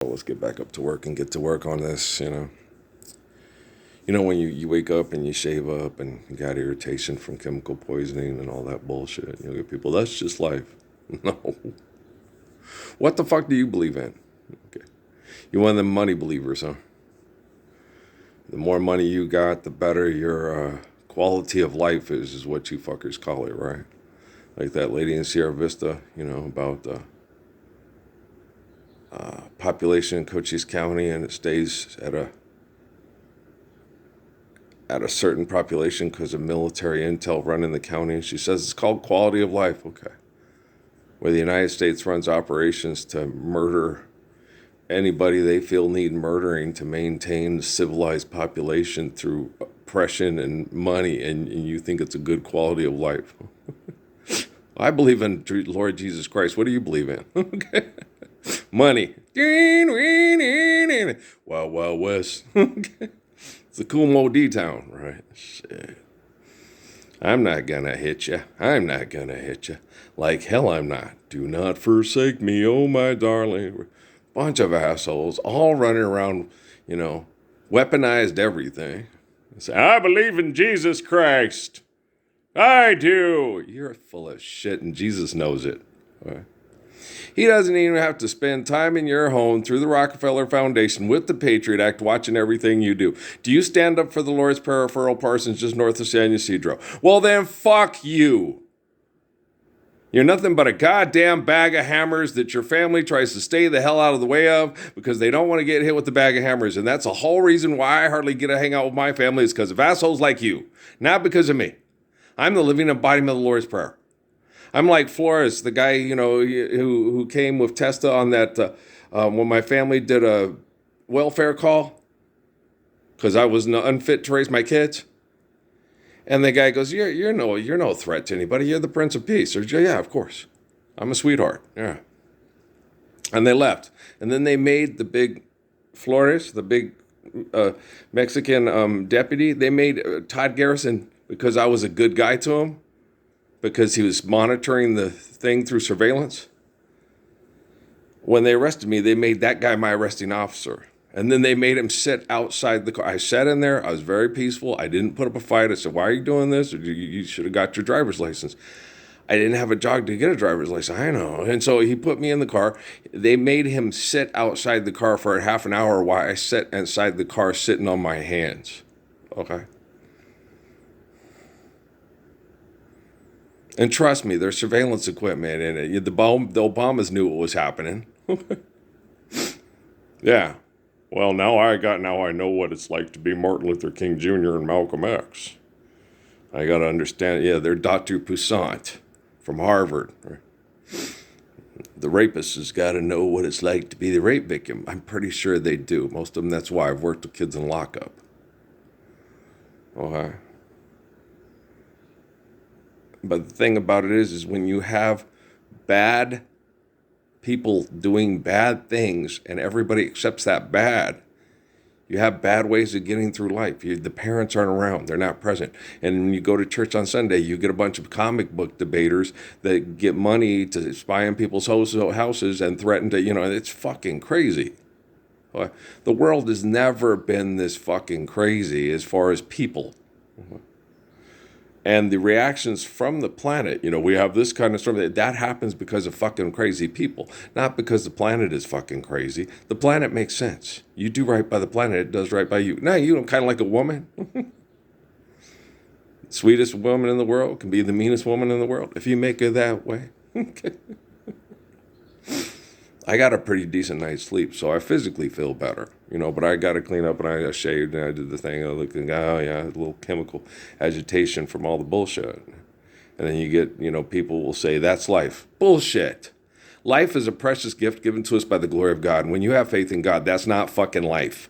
Let's get back up to work and get to work on this, when you wake up and you shave up and you got irritation from chemical poisoning and all that bullshit. You get people, that's just life. No. What the fuck do you believe in? Okay. You're one of them money believers, huh? The more money you got, the better your quality of life is what you fuckers call it, right? Like that lady in Sierra Vista, about population in Cochise County, and it stays at a certain population because of military intel running the county. She says it's called quality of life. Okay. Where the United States runs operations to murder anybody they feel need murdering to maintain civilized population through oppression and money, and you think it's a good quality of life. I believe in Lord Jesus Christ. What do you believe in? Okay. Money. Wild Wild West. It's a cool Mo-D town, right? Shit. I'm not gonna hit you. I'm not gonna hit you. Like hell I'm not. Do not forsake me, oh my darling. Bunch of assholes all running around, weaponized everything. Say, I believe in Jesus Christ. I do. You're full of shit and Jesus knows it. Right? He doesn't even have to spend time in your home through the Rockefeller Foundation with the Patriot Act watching everything you do. Do you stand up for the Lord's Prayer of Earl Parsons just north of San Ysidro? Well, then fuck you. You're nothing but a goddamn bag of hammers that your family tries to stay the hell out of the way of because they don't want to get hit with the bag of hammers. And that's the whole reason why I hardly get to hang out with my family is because of assholes like you, not because of me. I'm the living embodiment of the Lord's Prayer. I'm like Flores, the guy, who came with Testa on that when my family did a welfare call because I was unfit to raise my kids. And the guy goes, you're no threat to anybody. You're the Prince of Peace. Or, yeah, of course. I'm a sweetheart. Yeah. And they left. And then they made the big Flores, the big Mexican deputy, they made Todd Garrison because I was a good guy to him. Because he was monitoring the thing through surveillance. When they arrested me, they made that guy my arresting officer. And then they made him sit outside the car. I sat in there. I was very peaceful. I didn't put up a fight. I said, why are you doing this? Or you should have got your driver's license. I didn't have a job to get a driver's license. I know. And so he put me in the car. They made him sit outside the car for half an hour while I sat inside the car sitting on my hands. Okay. And trust me, there's surveillance equipment in it. The Obamas knew what was happening. Yeah. Well, now I know what it's like to be Martin Luther King Jr. and Malcolm X. I got to understand. Yeah, they're Dr. Poussaint from Harvard. The rapist has got to know what it's like to be the rape victim. I'm pretty sure they do. Most of them, that's why I've worked with kids in lockup. Okay. But the thing about it is when you have bad people doing bad things and everybody accepts that bad, you have bad ways of getting through life. The parents aren't around. They're not present. And when you go to church on Sunday, you get a bunch of comic book debaters that get money to spy on people's houses and threaten to, it's fucking crazy. The world has never been this fucking crazy as far as people. And the reactions from the planet, we have this kind of storm. That happens because of fucking crazy people, not because the planet is fucking crazy. The planet makes sense. You do right by the planet, it does right by you. Now, you kind of like a woman. Sweetest woman in the world can be the meanest woman in the world if you make her that way. I got a pretty decent night's sleep, so I physically feel better, but I got to clean up and I shaved and I did the thing. I looked and oh yeah, a little chemical agitation from all the bullshit. And then you get, people will say, that's life. Bullshit. Life is a precious gift given to us by the glory of God. And when you have faith in God, that's not fucking life.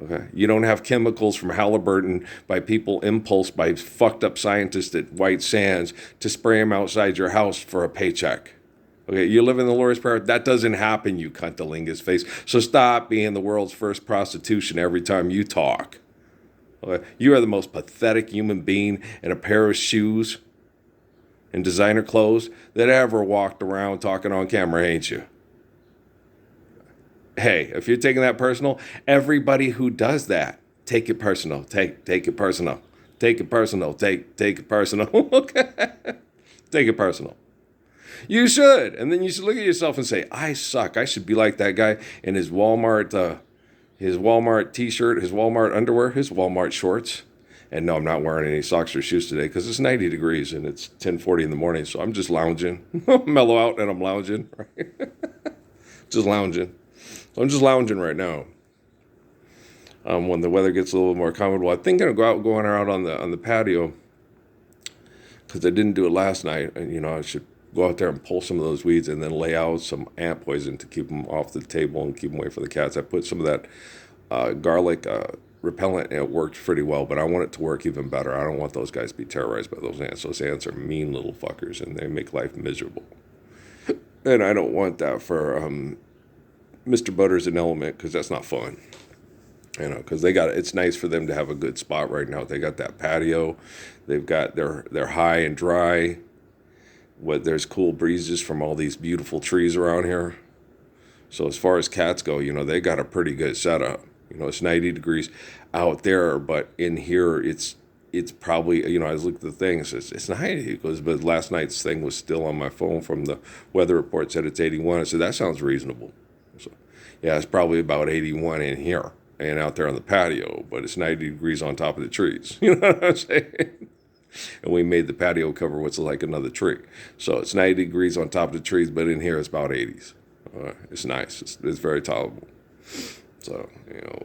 Okay? You don't have chemicals from Halliburton by people impulsed by fucked up scientists at White Sands to spray them outside your house for a paycheck. Okay, you live in the Lord's Prayer. That doesn't happen, you cuntilingus face. So stop being the world's first prostitution every time you talk. Okay? You are the most pathetic human being in a pair of shoes and designer clothes that ever walked around talking on camera, ain't you? Hey, if you're taking that personal, everybody who does that, take it personal. Take it personal. Take it personal. Take it personal. Okay. Take it personal. You should. And then you should look at yourself and say, I suck. I should be like that guy in his Walmart t-shirt, his Walmart underwear, his Walmart shorts. And no, I'm not wearing any socks or shoes today because it's 90 degrees and it's 10:40 in the morning. So I'm just lounging. Mellow out and I'm lounging. Right? Just lounging. I'm just lounging right now. When the weather gets a little more comfortable, I think I'm going out on the patio because I didn't do it last night. And, I should go out there and pull some of those weeds and then lay out some ant poison to keep them off the table and keep them away from the cats. I put some of that garlic repellent and it worked pretty well, but I want it to work even better. I don't want those guys to be terrorized by those ants. Those ants are mean little fuckers and they make life miserable. And I don't want that for Mr. Butters and Element because that's not fun. Because it's nice for them to have a good spot right now. They got that patio. They've got they're high and dry. There's cool breezes from all these beautiful trees around here. So as far as cats go, they got a pretty good setup. It's 90 degrees out there, but in here it's probably, I was looking at the things, it's 90. But last night's thing was still on my phone from the weather report said it's 81. I said, that sounds reasonable. So, yeah, it's probably about 81 in here and out there on the patio, but it's 90 degrees on top of the trees. You know what I'm saying? And we made the patio cover what's like another tree. So it's 90 degrees on top of the trees, but in here it's about 80s. It's nice. It's very tolerable. So,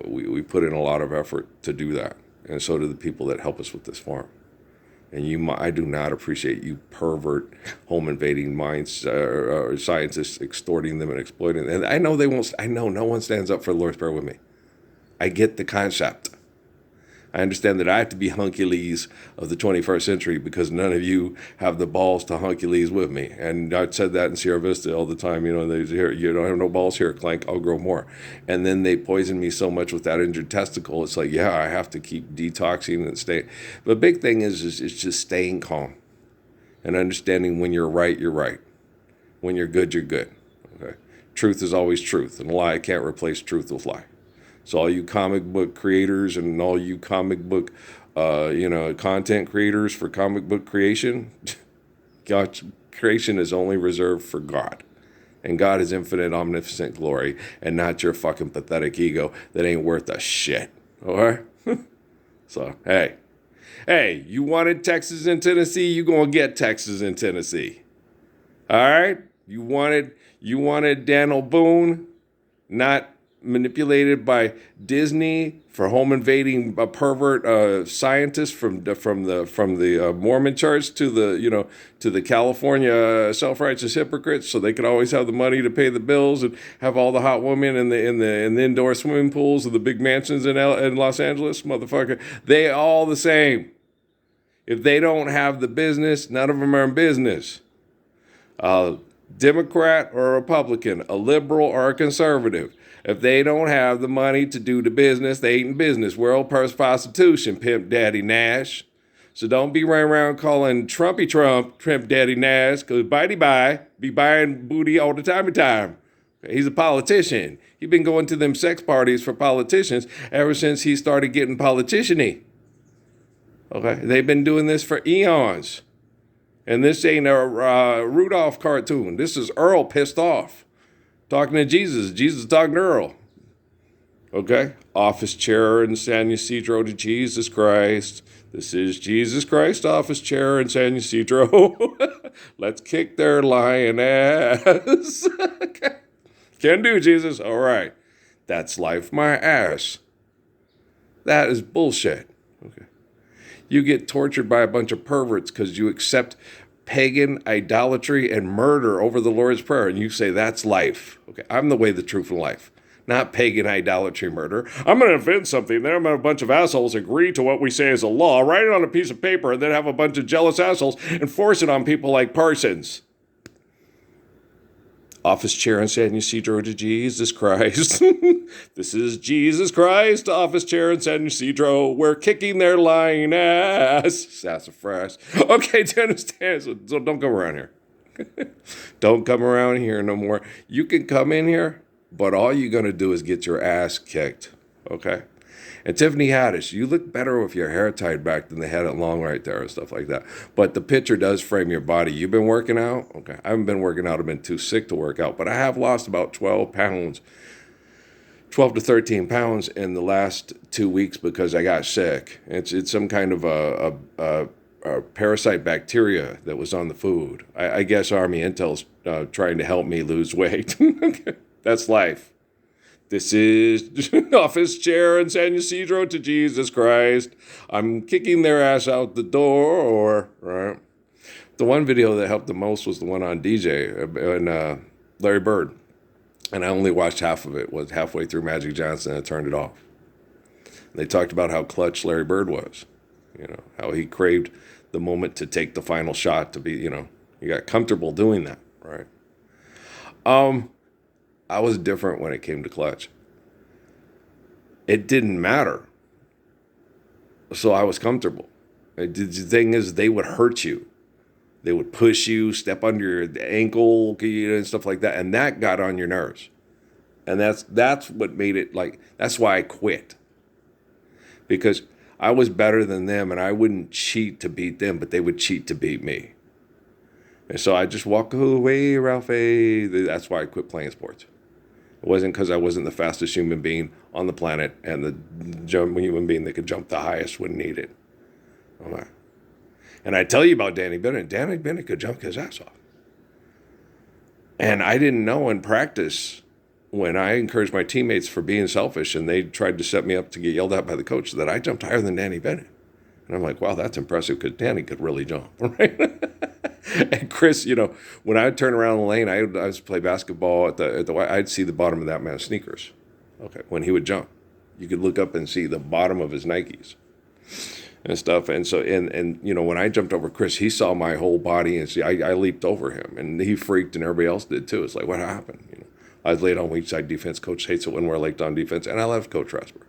we put in a lot of effort to do that. And so do the people that help us with this farm. And I do not appreciate you pervert home invading minds or scientists extorting them and exploiting them. And I know they won't. I know no one stands up for the Lord's Prayer with me. I get the concept. I understand that I have to be Huncules of the 21st century because none of you have the balls to Huncules with me. And I said that in Sierra Vista all the time. They say, you don't have no balls here, Clank, I'll grow more. And then they poison me so much with that injured testicle. It's like, yeah, I have to keep detoxing and stay. The big thing is just staying calm and understanding when you're right, you're right. When you're good, you're good. Okay? Truth is always truth, and a lie can't replace truth with lie. So all you comic book creators and all you comic book, content creators for comic book creation, creation is only reserved for God. And God is infinite, omnipotent glory and not your fucking pathetic ego that ain't worth a shit. All right? So, hey, you wanted Texas and Tennessee, you gonna get Texas and Tennessee. All right? You wanted Daniel Boone, not manipulated by Disney for home invading a pervert scientist from the Mormon church to the California self-righteous hypocrites, so they could always have the money to pay the bills and have all the hot women in the indoor swimming pools of the big mansions in Los Angeles, motherfucker. They all the same. If they don't have the business, none of them are in business. Democrat or a Republican, a liberal or a conservative. If they don't have the money to do the business, they ain't in business. World prostitution, Pimp Daddy Nash. So don't be running around calling Trumpy Trump, Pimp Daddy Nash, because be buying booty all the time. He's a politician. He's been going to them sex parties for politicians ever since he started getting politician-y. Okay, they've been doing this for eons. And this ain't a Rudolph cartoon. This is Earl pissed off. Talking to Jesus. Jesus talking to Earl. Okay? Office chair in San Ysidro to Jesus Christ. This is Jesus Christ, office chair in San Ysidro. Let's kick their lying ass. Okay. Can do, Jesus. All right. That's life my ass. That is bullshit. Okay. You get tortured by a bunch of perverts because you accept pagan idolatry and murder over the Lord's Prayer, and you say that's life. Okay, I'm the way, the truth, and life, not pagan idolatry murder. I'm going to invent something, then I'm going to have a bunch of assholes agree to what we say is a law, write it on a piece of paper, and then have a bunch of jealous assholes enforce it on people like Parsons. Office chair in San Ysidro to Jesus Christ. This is Jesus Christ, office chair in San Ysidro. We're kicking their lying ass. Sassafras. Okay, do you understand? So don't come around here. Don't come around here no more. You can come in here but all you're going to do is get your ass kicked. Okay? And Tiffany Haddish, you look better with your hair tied back than they had it long right there and stuff like that. But the picture does frame your body. You've been working out? Okay. I haven't been working out. I've been too sick to work out. But I have lost about 12 pounds, 12 to 13 pounds in the last 2 weeks because I got sick. It's some kind of a parasite bacteria that was on the food. I guess Army Intel's trying to help me lose weight. That's life. This is office chair in San Ysidro to Jesus Christ. I'm kicking their ass out the door. Right? The one video that helped the most was the one on DJ and Larry Bird. And I only watched half of it. Was halfway through Magic Johnson and I turned it off. And they talked about how clutch Larry Bird was. How he craved the moment to take the final shot to be, he got comfortable doing that, right? I was different when it came to clutch. It didn't matter. So I was comfortable. The thing is, they would hurt you. They would push you, step under your ankle, and stuff like that. And that got on your nerves. And that's what made it that's why I quit. Because I was better than them and I wouldn't cheat to beat them, but they would cheat to beat me. And so I just walk away, Ralphie. That's why I quit playing sports. It wasn't because I wasn't the fastest human being on the planet and the human being that could jump the highest when needed. Okay. And I tell you about Danny Bennett. Danny Bennett could jump his ass off. And I didn't know in practice when I encouraged my teammates for being selfish and they tried to set me up to get yelled at by the coach that I jumped higher than Danny Bennett. And I'm like, wow, that's impressive because Danny could really jump, right? And Chris, when I would turn around the lane, I used to play basketball at the I'd see the bottom of that man's sneakers. Okay, when he would jump, you could look up and see the bottom of his Nikes and stuff. And so, and when I jumped over Chris, he saw my whole body and I leaped over him and he freaked and everybody else did too. It's like, what happened? I was laid on weak side defense. Coach hates it when we're laid on defense. And I love Coach Rasper.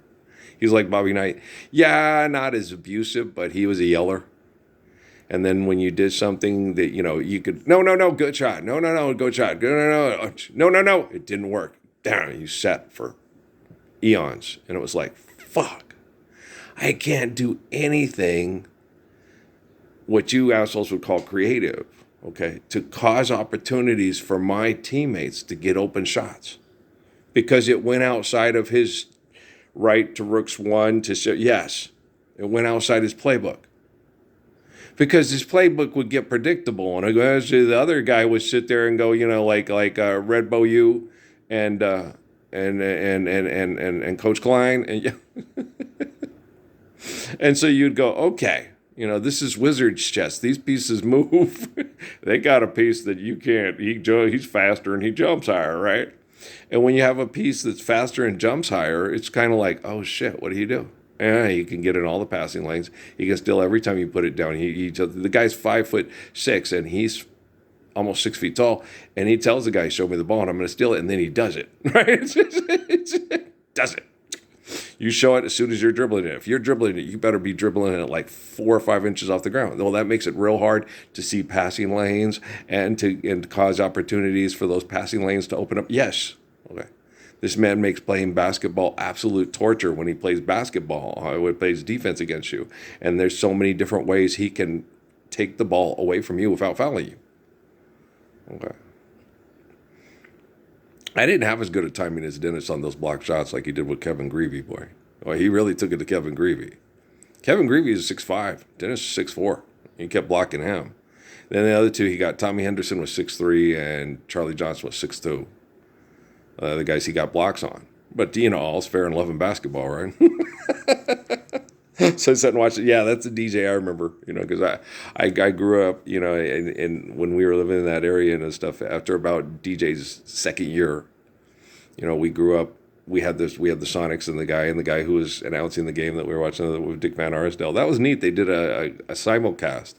He's like Bobby Knight. Yeah, not as abusive, but he was a yeller. And then when you did something that, you could, no, good shot. No, good shot. No. It didn't work. Damn, you sat for eons. And it was like, fuck. I can't do anything what you assholes would call creative, okay, to cause opportunities for my teammates to get open shots. Because it went outside of his right to Rooks 1 to show, yes, it went outside his playbook. Because his playbook would get predictable, and the other guy would sit there and go, like Red Bow U and Coach Klein, and and so you'd go, okay, this is Wizard's chess. These pieces move. They got a piece that you can't. He's faster and he jumps higher, right? And when you have a piece that's faster and jumps higher, it's kind of like, oh shit, what do you do? Yeah, he can get in all the passing lanes. He can steal every time you put it down. The guy's 5'6" and he's almost 6 feet tall. And he tells the guy, show me the ball and I'm going to steal it. And then he does it, right? Does it. You show it as soon as you're dribbling it. If you're dribbling it, you better be dribbling it like 4 or 5 inches off the ground. Well, that makes it real hard to see passing lanes and to cause opportunities for those passing lanes to open up. Yes. Okay. This man makes playing basketball absolute torture when he plays basketball, when he plays defense against you. And there's so many different ways he can take the ball away from you without fouling you. Okay. I didn't have as good a timing as Dennis on those block shots like he did with Kevin Greavy, boy. Well, he really took it to Kevin Greavy. Kevin Greavy is 6'5". Dennis is 6'4". He kept blocking him. Then the other two, he got Tommy Henderson was 6'3", and Charlie Johnson was 6'2". The guys he got blocks on. But, all's fair in love and basketball, right? So I sat and watched it. Yeah, that's a DJ I remember, because I grew up, and when we were living in that area and stuff, after about DJ's second year, we grew up, we had the Sonics and the guy who was announcing the game that we were watching with Dick Van Arsdale. That was neat. They did a simulcast.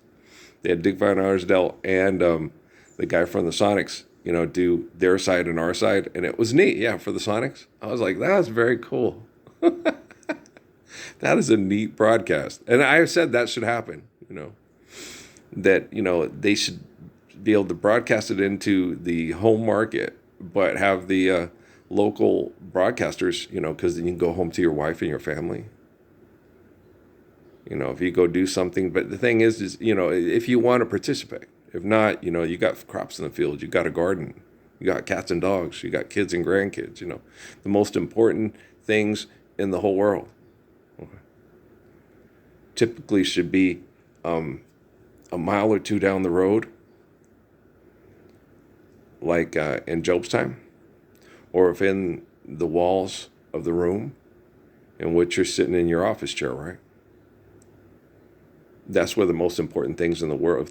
They had Dick Van Arsdale and the guy from the Sonics, do their side and our side. And it was neat, yeah, for the Sonics. I was like, that was very cool. That is a neat broadcast. And I said that should happen, that, they should be able to broadcast it into the home market, but have the local broadcasters, because then you can go home to your wife and your family. If you go do something. But the thing is, if you want to participate. If not, you got crops in the field, you got a garden, you got cats and dogs, you got kids and grandkids, the most important things in the whole world. Okay. Typically should be a mile or two down the road, like in Job's time, or if in the walls of the room in which you're sitting in your office chair, right? That's where the most important things in the world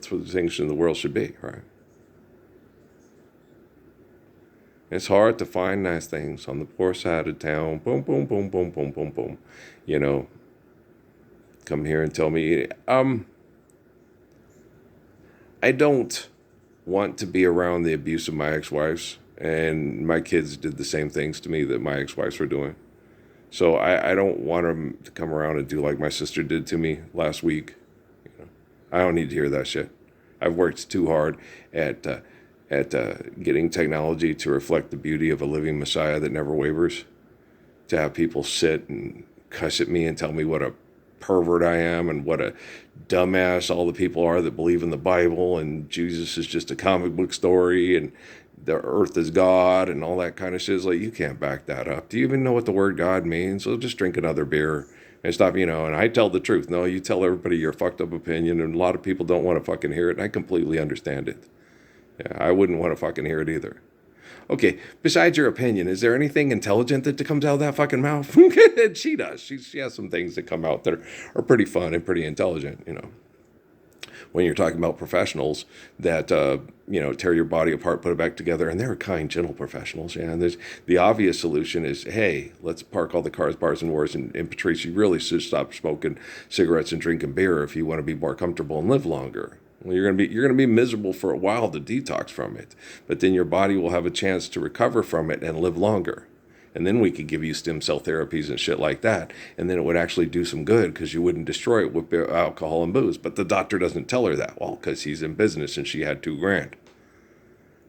should be, right? It's hard to find nice things on the poor side of town. Boom, boom, boom, boom, boom, boom, boom. Come here and tell me, I don't want to be around the abuse of my ex-wives, and my kids did the same things to me that my ex-wives were doing. So I don't want them to come around and do like my sister did to me last week. I don't need to hear that shit. I've worked too hard at getting technology to reflect the beauty of a living Messiah that never wavers. To have people sit and cuss at me and tell me what a pervert I am and what a dumbass all the people are that believe in the Bible and Jesus is just a comic book story and the earth is God and all that kind of shit. It's like, you can't back that up. Do you even know what the word God means? So just drink another beer and stop, and I tell the truth. No, you tell everybody your fucked up opinion, and a lot of people don't want to fucking hear it, and I completely understand it. Yeah, I wouldn't want to fucking hear it either. Okay, besides your opinion, is there anything intelligent that comes out of that fucking mouth? And she does. She has some things that come out that are pretty fun and pretty intelligent, When you're talking about professionals that, tear your body apart, put it back together, and they're kind, gentle professionals. Yeah, and there's the obvious solution is, hey, let's park all the cars, bars, and wars. And Patrice, you really should stop smoking cigarettes and drinking beer if you want to be more comfortable and live longer. Well, you're gonna be miserable for a while to detox from it, but then your body will have a chance to recover from it and live longer. And then we could give you stem cell therapies and shit like that, and then it would actually do some good because you wouldn't destroy it with alcohol and booze. But the doctor doesn't tell her that, well, because he's in business and she had $2,000.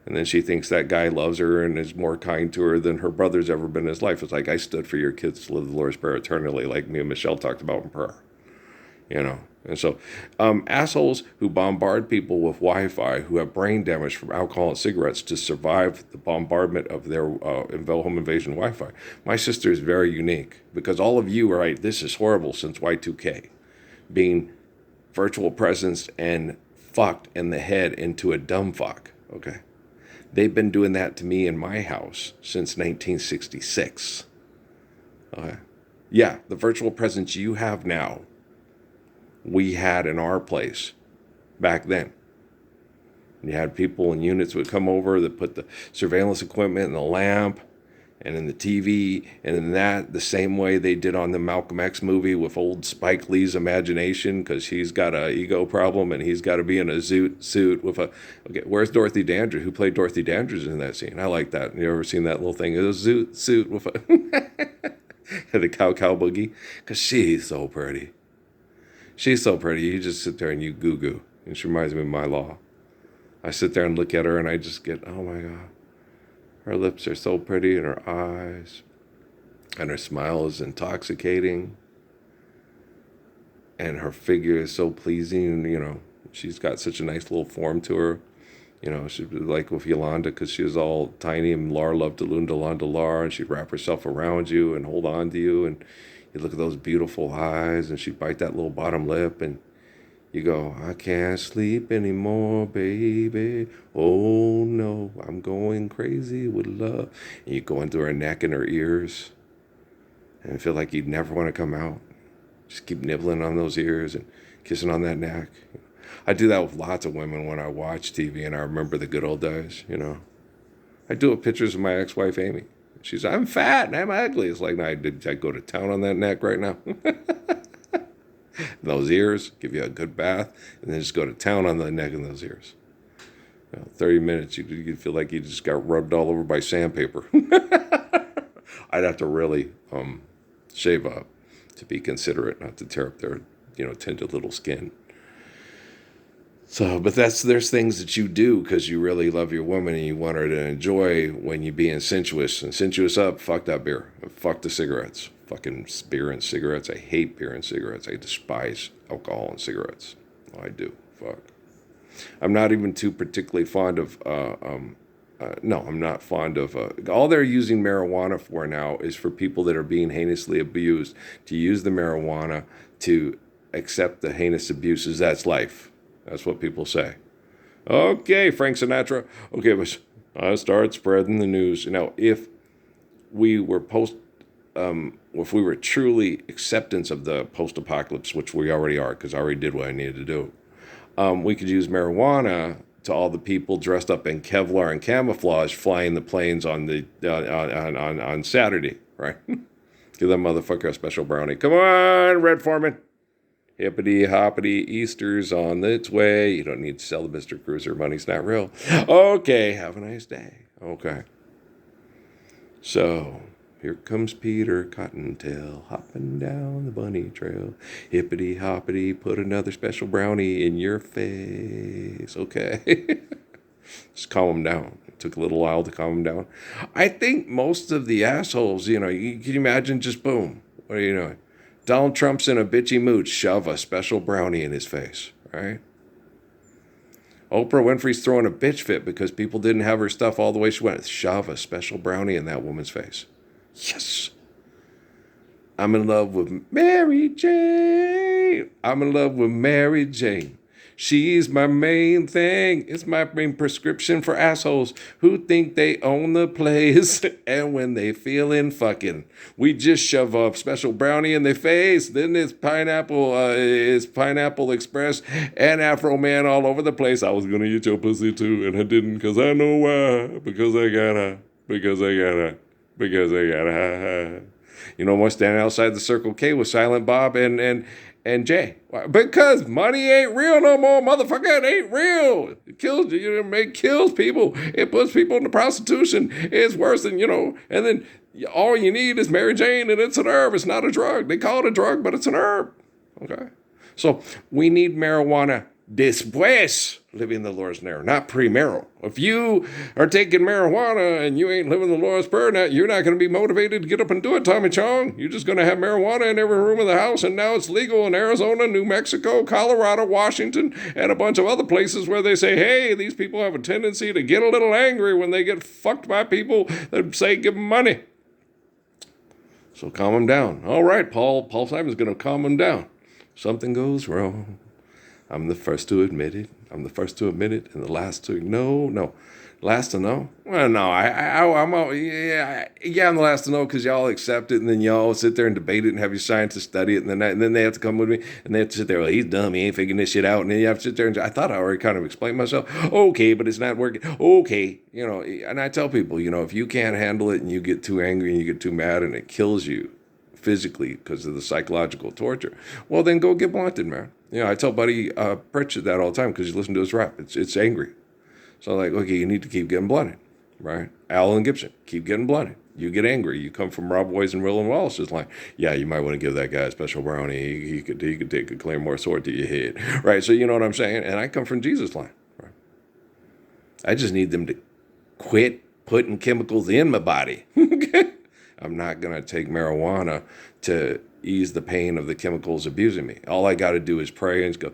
And then she thinks that guy loves her and is more kind to her than her brother's ever been in his life. It's like, I stood for your kids to live the Lord's Prayer eternally, like me and Michelle talked about in prayer. And so assholes who bombard people with Wi-Fi who have brain damage from alcohol and cigarettes to survive the bombardment of their home invasion Wi-Fi. My sister is very unique because all of you are right, this is horrible since Y2K, being virtual presence and fucked in the head into a dumb fuck, okay? They've been doing that to me in my house since 1966. Okay? Yeah, the virtual presence you have now, we had in our place back then. You had people in units would come over that put the surveillance equipment in the lamp and in the TV and in that the same way they did on the Malcolm X movie with old Spike Lee's imagination because he's got an ego problem and he's got to be in a suit with a... Okay, where's Dorothy Dandridge? Who played Dorothy Dandridge in that scene? I like that. You ever seen that little thing? It was a suit with a... the cow boogie because she's so pretty. She's so pretty. You just sit there and you goo-goo. And she reminds me of my law. I sit there and look at her and I just get, oh my God. Her lips are so pretty and her eyes. And her smile is intoxicating. And her figure is so pleasing. She's got such a nice little form to her. She'd be like with Yolanda because she was all tiny and Lar loved Delunda Lar. And she'd wrap herself around you and hold on to you. And you look at those beautiful eyes and she'd bite that little bottom lip and you go, I can't sleep anymore, baby. Oh no, I'm going crazy with love. And you go into her neck and her ears and feel like you'd never want to come out. Just keep nibbling on those ears and kissing on that neck. I do that with lots of women when I watch TV and I remember the good old days, I do it with pictures of my ex-wife, Amy. She's, I'm fat and I'm ugly. It's like, no, I go to town on that neck right now. Those ears, give you a good bath, and then just go to town on the neck and those ears. 30 minutes, you feel like you just got rubbed all over by sandpaper. I'd have to really shave up to be considerate, not to tear up their, tinted little skin. So, but there's things that you do because you really love your woman and you want her to enjoy when you being sensuous. And sensuous up, fuck that beer. Fuck the cigarettes. Fucking beer and cigarettes. I hate beer and cigarettes. I despise alcohol and cigarettes. I do. Fuck. I'm not even too particularly fond of, no, I'm not fond of, all they're using marijuana for now is for people that are being heinously abused to use the marijuana to accept the heinous abuses. That's life. That's what people say. Okay, Frank Sinatra. Okay, but I start spreading the news. If we were if we were truly acceptance of the post-apocalypse, which we already are, because I already did what I needed to do, we could use marijuana to all the people dressed up in Kevlar and camouflage flying the planes on the on Saturday, right? Give that motherfucker a special brownie. Come on, Red Foreman. Hippity hoppity, Easter's on its way. You don't need to sell the Mr. Cruiser. Money's not real. Okay, have a nice day. Okay. So, here comes Peter Cottontail hopping down the bunny trail. Hippity hoppity, put another special brownie in your face. Okay. Just calm him down. It took a little while to calm him down. I think most of the assholes, you can you imagine just boom. What are you doing? Donald Trump's in a bitchy mood. Shove a special brownie in his face, right? Oprah Winfrey's throwing a bitch fit because people didn't have her stuff all the way she went. Shove a special brownie in that woman's face. Yes. I'm in love with Mary Jane. I'm in love with Mary Jane. She's my main thing. It's my main prescription for assholes who think they own the place. And when they feeling fucking, we just shove a special brownie in their face. Then it's Pineapple Express and Afro Man all over the place. I was going to eat your pussy too, and I didn't because I know why. Because I gotta. I'm standing outside the Circle K with Silent Bob and Jay. Why? Because money ain't real no more, motherfucker. It ain't real. It kills you. It kills people. It puts people into prostitution. It's worse than, and then all you need is Mary Jane, and it's an herb. It's not a drug. They call it a drug, but it's an herb. Okay? So we need marijuana después living the Lord's Prayer, not pre-marital. If you are taking marijuana and you ain't living the Lord's Prayer, you're not going to be motivated to get up and do it, Tommy Chong. You're just going to have marijuana in every room of the house, and now it's legal in Arizona, New Mexico, Colorado, Washington, and a bunch of other places where they say, hey, these people have a tendency to get a little angry when they get fucked by people that say give them money. So calm them down. All right, Paul Simon's going to calm them down. Something goes wrong. I'm the first to admit it. I'm the first to admit it, and the last to last to know. Well, no, I'm the last to know because y'all accept it, and then y'all sit there and debate it and have your scientists study it, and then they have to come with me, and they have to sit there. Well, he's dumb. He ain't figuring this shit out, and then you have to sit there and I thought I already kind of explained myself. Okay, but it's not working. Okay, and I tell people, if you can't handle it and you get too angry and you get too mad and it kills you physically because of the psychological torture, well, then go get blunted, man. I tell Buddy Pritchett that all the time because you listen to his rap. It's angry. So okay, you need to keep getting blunted, right? Alan Gibson, keep getting blunted. You get angry. You come from Rob Boys and William Wallace's line. Yeah, you might want to give that guy a special brownie. He could take a Claymore sword to your head, right? So you know what I'm saying? And I come from Jesus' line, right? I just need them to quit putting chemicals in my body. I'm not going to take marijuana to ease the pain of the chemicals abusing me. All I got to do is pray and go,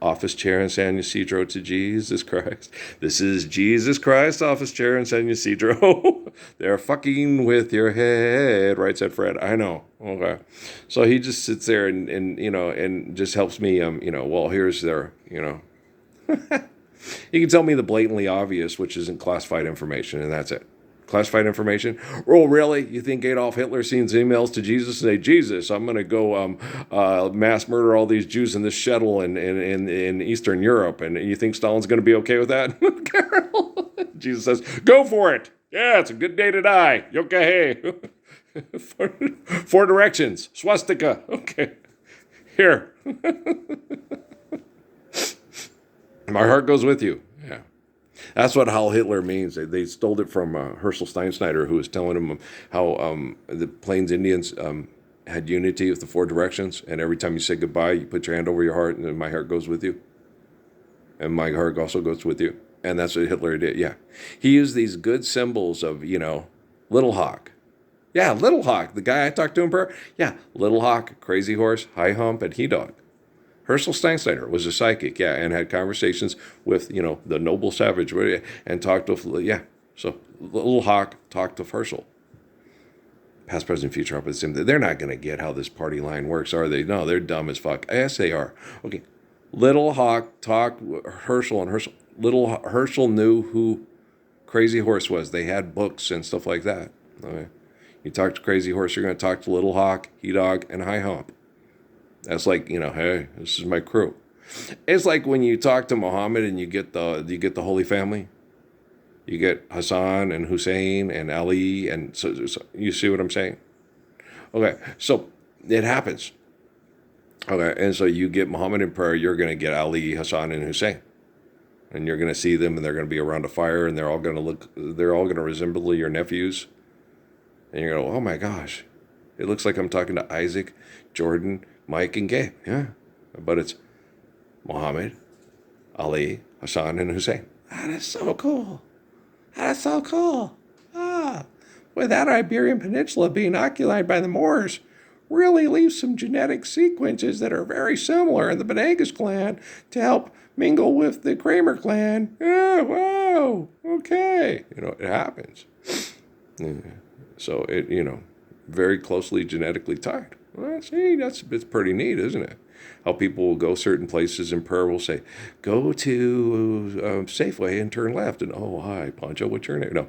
office chair in San Ysidro to Jesus Christ. This is Jesus Christ, office chair in San Ysidro. They're fucking with your head, right, said Fred. I know. Okay. So he just sits there and just helps me, well, here's their, he can tell me the blatantly obvious, which isn't classified information, and that's it. Classified information? Oh, really? You think Adolf Hitler sends emails to Jesus and say, Jesus, I'm going to go mass murder all these Jews in this shtetl in Eastern Europe, and you think Stalin's going to be okay with that? Carol? Jesus says, go for it. Yeah, it's a good day to die. Okay. Four directions. Swastika. Okay. Here. My heart goes with you. Yeah. That's what Heil Hitler means. They stole it from Herschel Steinschneider, who was telling them how the Plains Indians had unity with the four directions, and every time you say goodbye, you put your hand over your heart, and my heart goes with you. And my heart also goes with you. And that's what Hitler did. Yeah. He used these good symbols of, Little Hawk. Yeah, Little Hawk. The guy I talked to in prayer. Yeah, Little Hawk, Crazy Horse, High Hump, and He Dog. Herschel Steinsteiner was a psychic, yeah, and had conversations with, the noble savage, and talked with, yeah. So Little Hawk talked to Herschel. Past, present, future, up at the same. They're not going to get how this party line works, are they? No, they're dumb as fuck. Yes, they are. Okay. Little Hawk talked Herschel, and Little Herschel knew who Crazy Horse was. They had books and stuff like that. Okay. You talk to Crazy Horse, you're going to talk to Little Hawk, He Dog, and High Hump. That's like, hey, this is my crew. It's like when you talk to Muhammad and you get the Holy Family. You get Hassan and Hussein and Ali, and so you see what I'm saying? Okay, so it happens. Okay, and so you get Muhammad in prayer, you're going to get Ali, Hassan, and Hussein. And you're going to see them, and they're going to be around a fire, and they're all going to resemble your nephews. And you're going to go, oh my gosh, it looks like I'm talking to Isaac, Jordan, Mike, and Gabe. Yeah, but it's Muhammad, Ali, Hassan, and Hussein. That is so cool. That's so cool. With that Iberian Peninsula being occupied by the Moors really leaves some genetic sequences that are very similar in the Benegas clan to help mingle with the Kramer clan. Yeah, whoa, okay. It happens. Yeah. So very closely genetically tied. Well, see, it's pretty neat, isn't it? How people will go certain places in prayer will say, go to Safeway and turn left. And, oh, hi, Pancho, what's your name? No,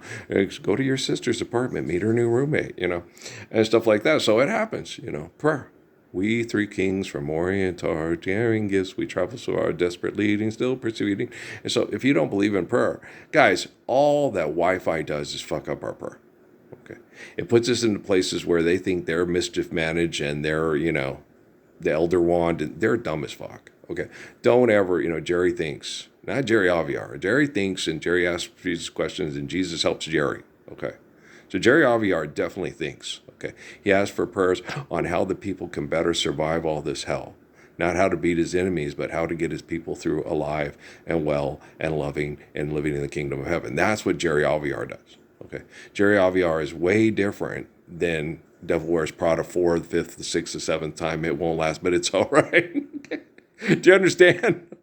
go to your sister's apartment, meet her new roommate, and stuff like that. So it happens, prayer. We three kings from Orient are daring gifts. We travel so our desperate leading, still pursuing. And so if you don't believe in prayer, guys, all that Wi-Fi does is fuck up our prayer. Okay. It puts us into places where they think they're mischief managed and they're, the elder wand, and they're dumb as fuck. Okay. Don't ever, Jerry thinks, not Jerry Aviar. Jerry thinks and Jerry asks Jesus questions and Jesus helps Jerry. Okay. So Jerry Aviar definitely thinks. Okay. He asks for prayers on how the people can better survive all this hell. Not how to beat his enemies, but how to get his people through alive and well and loving and living in the kingdom of heaven. That's what Jerry Aviar does. Okay. Jerry Aviar is way different than Devil Wears Prada 4th, 5th, the 6th, the 7th time. It won't last, but it's all right. Do you understand?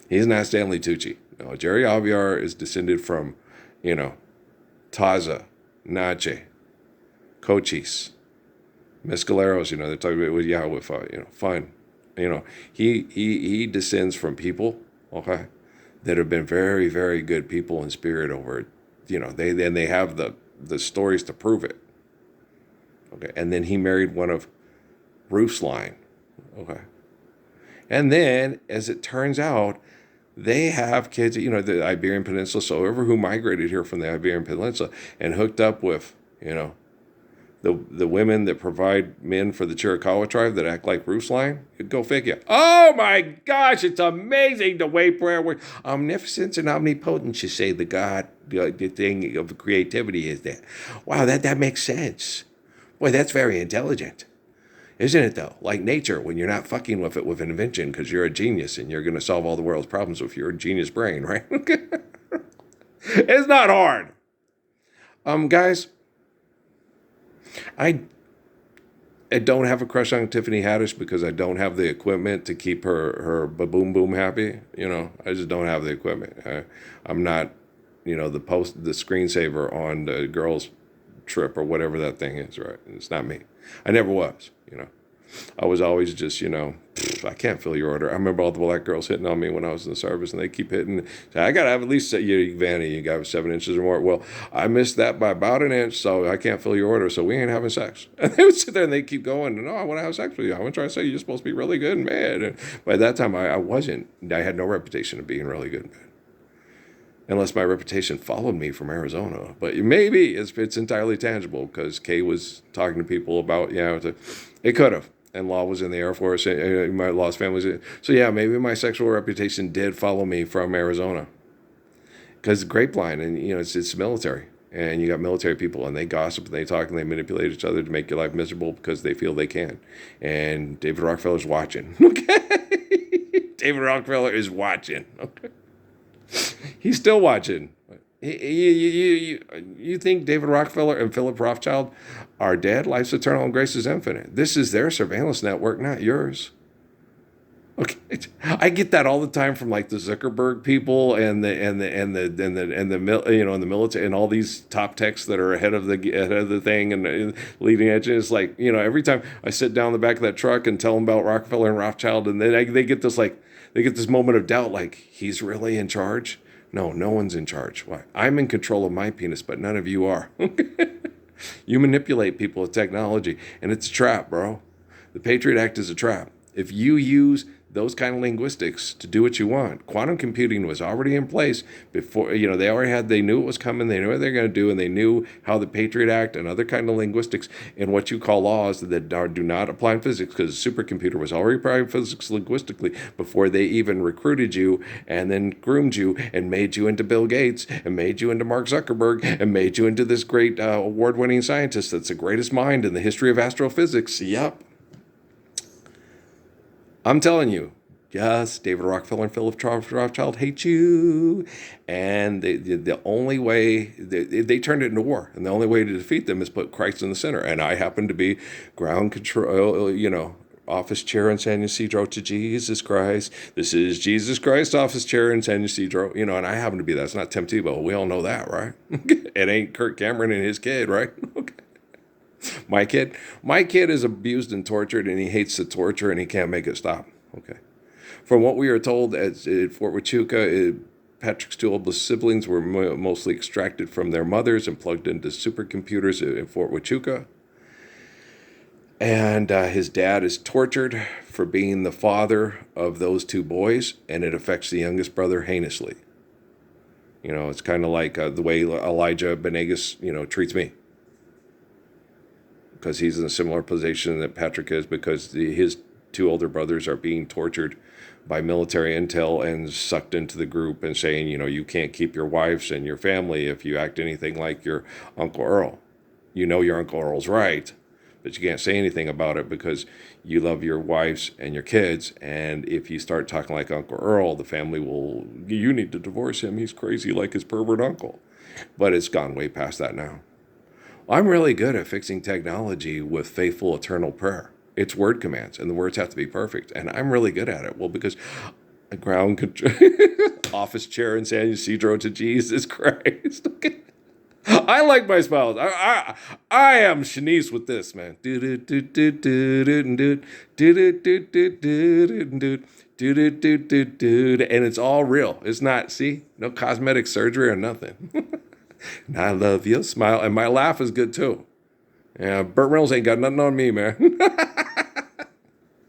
He's not Stanley Tucci. No, Jerry Aviar is descended from, Taza, Nache, Cochise, Mescaleros. They're talking about with fun. He descends from people, okay, that have been very, very good people in spirit over. They have the stories to prove it. Okay, and then he married one of Ruth's line. Okay, and then as it turns out, they have kids. The Iberian Peninsula. So whoever who migrated here from the Iberian Peninsula and hooked up with the women that provide men for the Chiricahua tribe that act like Ruth's line. Go figure. Oh my gosh, it's amazing the way prayer works. Omniscience and omnipotence, you say the God, the thing of creativity is there. Wow, that makes sense. Boy, that's very intelligent. Isn't it, though? Like nature, when you're not fucking with it with an invention because you're a genius and you're going to solve all the world's problems with your genius brain, right? It's not hard. Guys, I don't have a crush on Tiffany Haddish because I don't have the equipment to keep her boom boom happy. I just don't have the equipment. I'm not, the screensaver on the girls' trip or whatever that thing is, right? It's not me. I never was, I was always just, I can't fill your order. I remember all the black girls hitting on me when I was in the service, and they keep hitting. So I got to have at least, Vanny, you got to have 7 inches or more. Well, I missed that by about an inch, so I can't fill your order, so we ain't having sex. And they would sit there and they keep going, no, I want to have sex with you. I want to try to say you're supposed to be really good and bad. And by that time, I wasn't. I had no reputation of being really good and bad. Unless my reputation followed me from Arizona. But maybe it's entirely tangible because Kay was talking to people about, it could have. And Law was in the Air Force. My Law's family was in. So, maybe my sexual reputation did follow me from Arizona. Because grapevine, and, it's military. And you got military people, and they gossip, and they talk, and they manipulate each other to make your life miserable because they feel they can. And David Rockefeller's watching. Okay? David Rockefeller is watching. Okay. He's still watching. You think David Rockefeller and Philip Rothschild are dead? Life's eternal and grace is infinite. This is their surveillance network, not yours. Okay, I get that all the time from like the Zuckerberg people and the military and all these top techs that are ahead of the thing and leading edge. It's like, every time I sit down in the back of that truck and tell them about Rockefeller and Rothschild, and then they get this moment of doubt, like he's really in charge. No, no one's in charge. Why? I'm in control of my penis, but none of you are. You manipulate people with technology, and it's a trap, bro. The Patriot Act is a trap. If you use those kind of linguistics to do what you want, quantum computing was already in place before, they knew it was coming, they knew what they're going to do, and they knew how the Patriot Act and other kind of linguistics and what you call laws that do not apply in physics, because the supercomputer was already applying physics linguistically before they even recruited you and then groomed you and made you into Bill Gates and made you into Mark Zuckerberg and made you into this great award-winning scientist that's the greatest mind in the history of astrophysics. Yep. I'm telling you, yes, David Rockefeller and Philip Rothschild hate you. And the only way, they turned it into war. And the only way to defeat them is put Christ in the center. And I happen to be ground control, office chair in San Ysidro to Jesus Christ. This is Jesus Christ, office chair in San Ysidro. And I happen to be that. It's not Tim Tebow. We all know that, right? It ain't Kirk Cameron and his kid, right? Okay. My kid is abused and tortured, and he hates the torture, and he can't make it stop. Okay. From what we are told at Fort Huachuca, Patrick's two oldest siblings were mostly extracted from their mothers and plugged into supercomputers in Fort Huachuca. And his dad is tortured for being the father of those two boys, and it affects the youngest brother heinously. It's kind of like the way Elijah Benegas, treats me. Because he's in a similar position that Patrick is, because his two older brothers are being tortured by military intel and sucked into the group and saying, you can't keep your wives and your family if you act anything like your Uncle Earl. Your Uncle Earl's right, but you can't say anything about it because you love your wives and your kids. And if you start talking like Uncle Earl, the family you need to divorce him. He's crazy like his pervert uncle. But it's gone way past that now. I'm really good at fixing technology with faithful eternal prayer. It's word commands, and the words have to be perfect. And I'm really good at it. Well, because a ground control office chair in San Ysidro to Jesus Christ. Okay. I like my smiles. I am Shanice with this, man. And it's all real. It's not, no cosmetic surgery or nothing. And I love your smile. And my laugh is good, too. Yeah, Burt Reynolds ain't got nothing on me, man.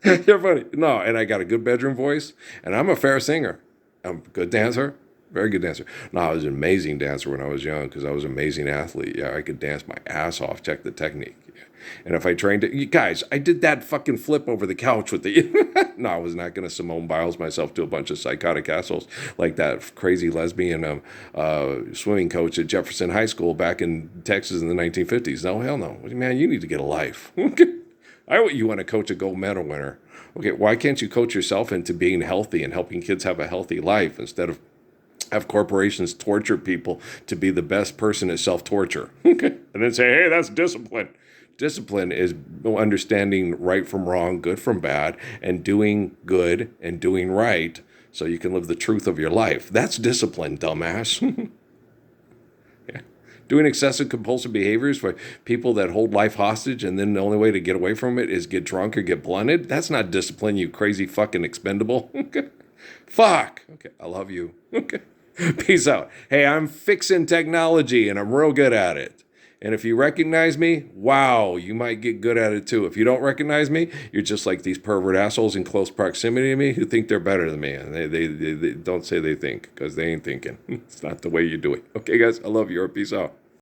You're funny. No, and I got a good bedroom voice. And I'm a fair singer. I'm a good dancer. Very good dancer. No, I was an amazing dancer when I was young because I was an amazing athlete. Yeah, I could dance my ass off. Check the technique. And if I trained it, you guys, I did that fucking flip over the couch with the. No, I was not going to Simone Biles myself to a bunch of psychotic assholes like that crazy lesbian swimming coach at Jefferson High School back in Texas in the 1950s. No, hell no. Man, you need to get a life. You want to coach a gold medal winner. Okay, why can't you coach yourself into being healthy and helping kids have a healthy life instead of have corporations torture people to be the best person at self-torture? Okay, and then say, hey, that's discipline. Discipline is understanding right from wrong, good from bad, and doing good and doing right so you can live the truth of your life. That's discipline, dumbass. Yeah. Doing excessive compulsive behaviors for people that hold life hostage and then the only way to get away from it is get drunk or get blunted. That's not discipline, you crazy fucking expendable. Fuck. Okay, I love you. Okay. Peace out. Hey, I'm fixing technology and I'm real good at it. And if you recognize me, wow, you might get good at it too. If you don't recognize me, you're just like these pervert assholes in close proximity to me who think they're better than me. And they don't say they think because they ain't thinking. It's not the way you do it. Okay, guys, I love you. Peace out.